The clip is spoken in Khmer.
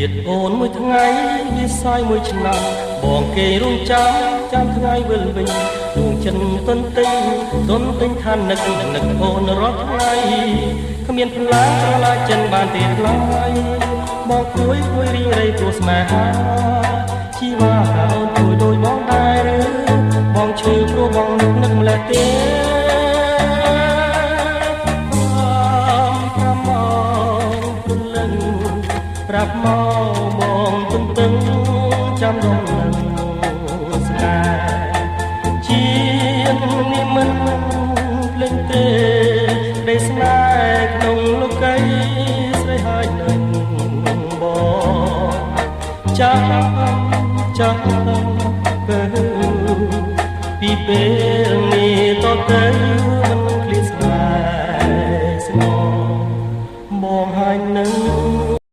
ទៀតអូនមួយថ្ងៃវាសាយមួយឆ្នាំបងគេរងចាំថ្ងៃវិលវិញដួងចិត្តទន្ទិញថានឹកអូនរាល់ថ្ងៃគ្មានផ្លាស់ស្រឡាញ់ចិនបានទេថ្លៃបងគួយរីងរៃព្រោះស្នេហាជីវ៉ាអូនគួយដូចបងដែរបងឈឺព្រោះបងនឹកម្លេះទេប្រាប់មកបងទន្ទឹងចាំដងនឹងស្នេហ៍ជានេះមិនភ្លេចទេដែលស្នេហ៍ក្នុងលោកីស្រីហើយនឹងបងចាំពេលពីពេលនេះតទៅមិន